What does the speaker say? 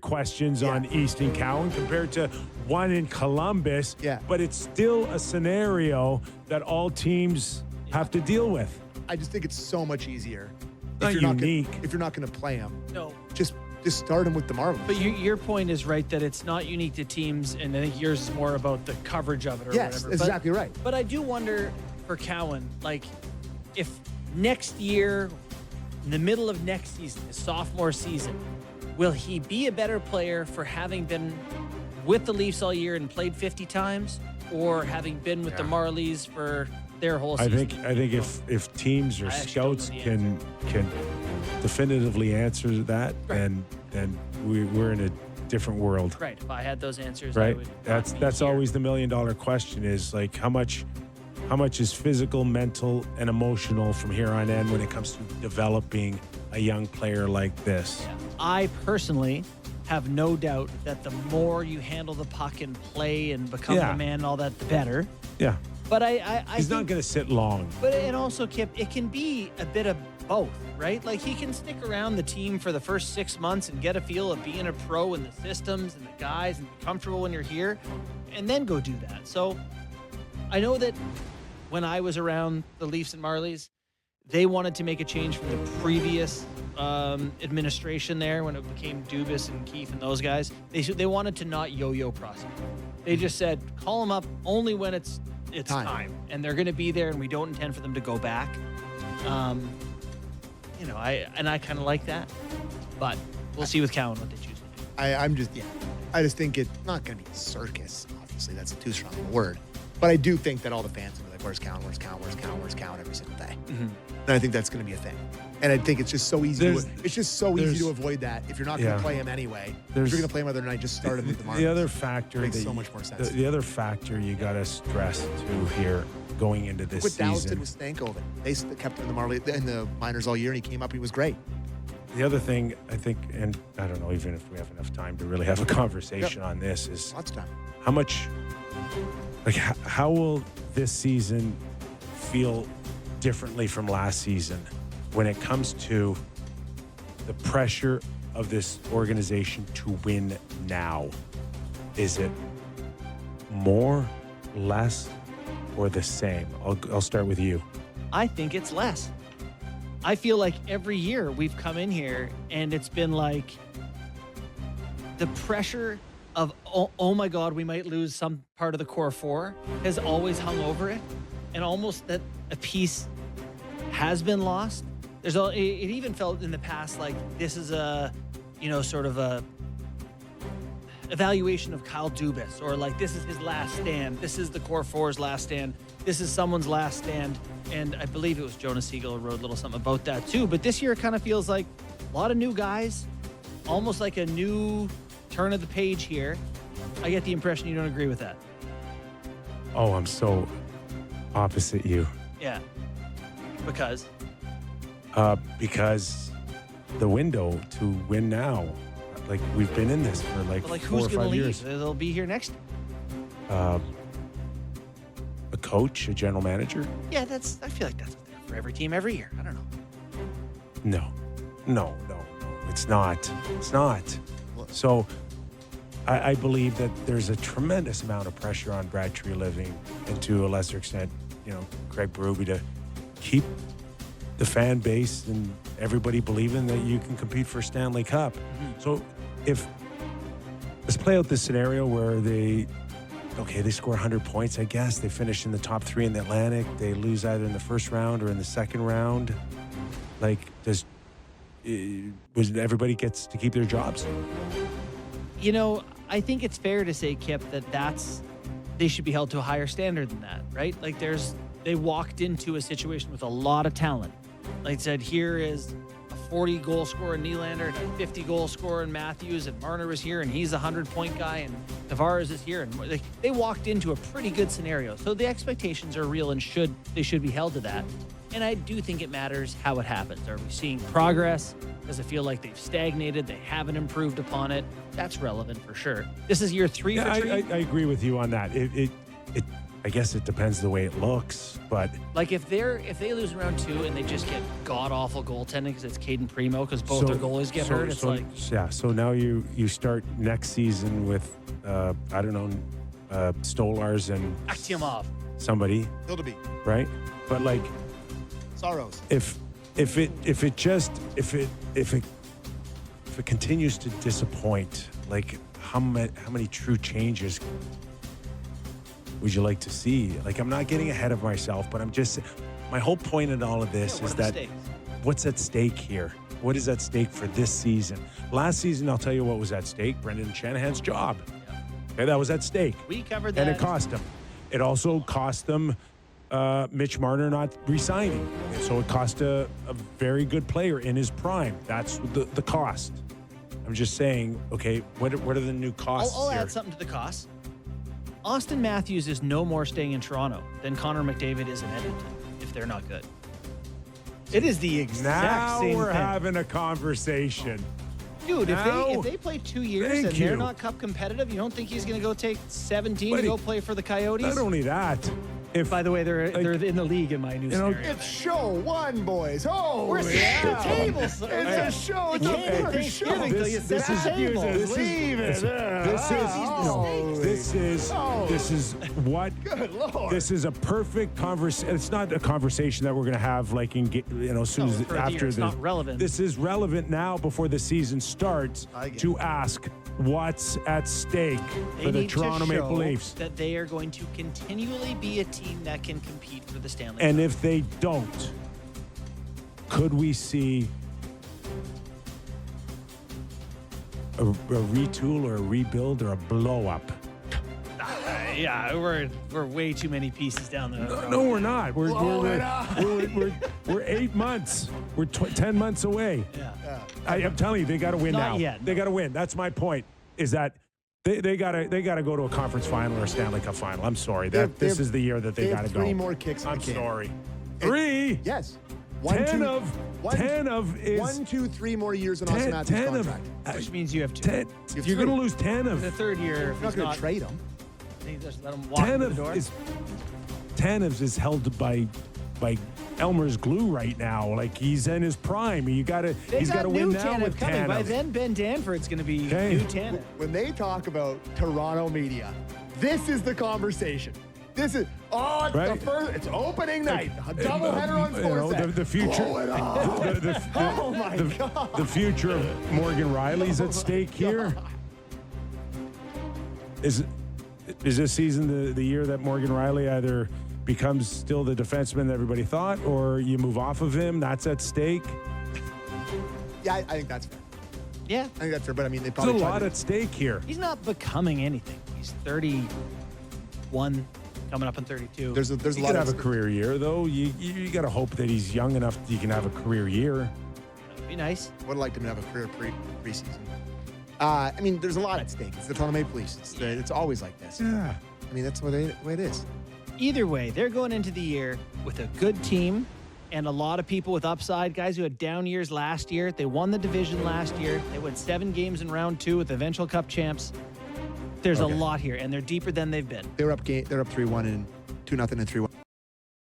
questions on Easton Cowan compared to one in Columbus. Yeah. But it's still a scenario that all teams have to deal with. I just think it's so much easier. Not unique. If you're not going to play them, No. just start them with the Marlins. But your point is right that it's not unique to teams, and I think yours is more about the coverage of it or Yes, whatever. that's exactly right. But I do wonder for Cowan, like, if next year, in the middle of next season, his sophomore season, will he be a better player for having been with the Leafs all year and played 50 times, or having been with the Marlies for their whole season? I think if teams or scouts can definitively answer that, then we're in a different world. Right. If I had those answers, Right. I would That's always the $1 million question is like how much is physical, mental, and emotional from here on in when it comes to developing a young player like this? Yeah. I personally have no doubt that the more you handle the puck and play and become the man and all that, the better. Yeah. But I He's not think, going to sit long. But and also, Kip, it can be a bit of both, right? Like he can stick around the team for the first 6 months and get a feel of being a pro in the systems and the guys and be comfortable when you're here, and then go do that. So I know that when I was around the Leafs and Marlies, they wanted to make a change from the previous administration there when it became Dubas and Keefe and those guys. They wanted to not yo-yo prospect. They just said, call them up only when it's time. And they're going to be there, and we don't intend for them to go back. I kind of like that. But we'll see with Cowan what they choose to do. I just think it's not going to be a circus. Obviously, that's a too strong a word. But I do think that all the fans will be like, where's Cowan, where's Cowan, where's Cowan, where's Cowan every single day. Mm-hmm. And I think that's going to be a thing. And I think it's just so easy. Easy to avoid that. If you're not going to play him anyway, if you're going to play him other night, just start him with the Marlins. The other factor makes so much more sense. The other factor you got to stress too here going into this season. What Dallas season. did with Stankoven. They kept him in the minors all year, and he came up. He was great. The other thing I think, and I don't know even if we have enough time to really have a conversation on this, is lots of time. How much, like, how will this season feel differently from last season when it comes to the pressure of this organization to win now? Is it more, less, or the same? I'll start with you. I think it's less. I feel like every year we've come in here and it's been like the pressure of, oh my God, we might lose some part of the core four has always hung over it. And almost that a piece has been lost. It even felt in the past like this is a, sort of a evaluation of Kyle Dubas, or like this is his last stand. This is the core four's last stand. This is someone's last stand. And I believe it was Jonas Siegel wrote a little something about that too. But this year it kind of feels like a lot of new guys, almost like a new turn of the page here. I get the impression you don't agree with that. Oh, I'm so opposite you. Yeah. Because the window to win now, like we've been in this for like 4 who's or 5 gonna leave? years. They'll be here next. A coach, a general manager? Yeah, I feel like that's there for every team every year. I don't know. No, it's not. It's not. So I believe that there's a tremendous amount of pressure on Brad Treliving and to a lesser extent, Craig Berube to keep the fan base and everybody believing that you can compete for Stanley Cup. Mm-hmm. So let's play out this scenario where they score 100 points, I guess. They finish in the top 3 in the Atlantic. They lose either in the first round or in the second round. Like, everybody gets to keep their jobs? I think it's fair to say, Kip, that they should be held to a higher standard than that, right? Like they walked into a situation with a lot of talent. Like I said, here is a 40 goal scorer in Nylander and a 50 goal scorer in Matthews, and Marner is here and he's a 100-point guy, and Tavares is here, and they walked into a pretty good scenario. So the expectations are real and they should be held to that. And I do think it matters how it happens. Are we seeing progress? Does it feel like they've stagnated? They haven't improved upon it? That's relevant for sure. This is year 3 for Tree. I agree with you on that. I guess it depends the way it looks, but Like if they lose in round 2 and they just get god awful goaltending because it's Caden Primo because both their goalies get hurt, it's like yeah. So now you start next season with I don't know Stolars and Akhtiamov. somebody, Hildeby. right? But like Saros. if it continues to disappoint, like how many true changes would you like to see? Like, I'm not getting ahead of myself, but I'm just, my whole point in all of this What is are the that stakes? what's at stake here? What is at stake for this season? Last season, I'll tell you what was at stake: Brendan Shanahan's job. Okay, that was at stake. We covered that. And it cost him. It also cost them Mitch Marner not re-signing. And so it cost a very good player in his prime. That's the cost. I'm just saying, okay, what are the new costs I'll here? add something to the cost. Austin Matthews is no more staying in Toronto than Connor McDavid is in Edmonton if they're not good. It is the exact Now same we're thing. having a conversation. Dude, Now- if they play 2 years Thank and they're you. not cup competitive, you don't think he's going to go take 17 Buddy, to go play for the Coyotes? Not only that, if By the way, they're in the league in my new You know, scenario. It's show 1, boys. Oh, We're setting yeah. the table, sir. It's a show. You It's can't a do Thanksgiving show. till you set the table. Leave it. this is what Good Lord. this is a perfect conversation. It's not a conversation that we're going to have like in as soon as for the year. after It's the not relevant. This is relevant now before the season starts I get to ask what's at stake They for the need Toronto to show Maple Leafs. that they are going to continually be a team that can compete for the Stanley And Cup. if they don't, could we see a retool or a rebuild or a blow up? Yeah, we're way too many pieces down the road. No, we're not. We're 8 months. We're 10 months away. Yeah. I'm telling you, they got to win Not now. yet, They no. got to win. That's my point. Is that they got to go to a conference final or a Stanley Cup final. I'm sorry. This is the year that they they got have to go. 3 more kicks in I'm the can. sorry. 3. Yes. 10 of is 1, 2, 3 more years in Austin 10, Matthews' 10 of contract. Which means you have 2. 10. have You're going to three. lose 10 The of third year, if You're not he's going not, to trade him. they just let him walk 10 through the of door. is 10 of is held by Elmer's glue right now. Like he's in his prime. He's got to win now with coming. By Tanev. then, Ben Danforth's going to be Okay. new Tanev. When they talk about Toronto media, this is the conversation. This is it's Right. the first. It's opening night. A doubleheader on You know, Sportsnet. the future. Blow it up. Oh my God. The future of Morgan Riley's at stake here. Is this season the year that Morgan Riley either becomes still the defenseman that everybody thought, or you move off of him? That's at stake. Yeah, I think that's fair. Yeah. I think that's fair. But I mean, they There's probably a tried lot to- at stake here. He's not becoming anything. He's 31, coming up on 32. There's a He lot could of have a career year, though. You got to hope that he's young enough that he can have a career year. That'd be nice. Would have liked him to have a career preseason. I mean, there's a lot at stake. It's the Toronto Maple Leafs. It's always like this. Yeah. I mean, that's the way it is. Either way, they're going into the year with a good team and a lot of people with upside, guys who had down years last year. They won the division last year. They won 7 games in round 2 with eventual Cup champs. There's Okay. a lot here, and they're deeper than they've been. They're up 3-1 and 2-0 and 3-1.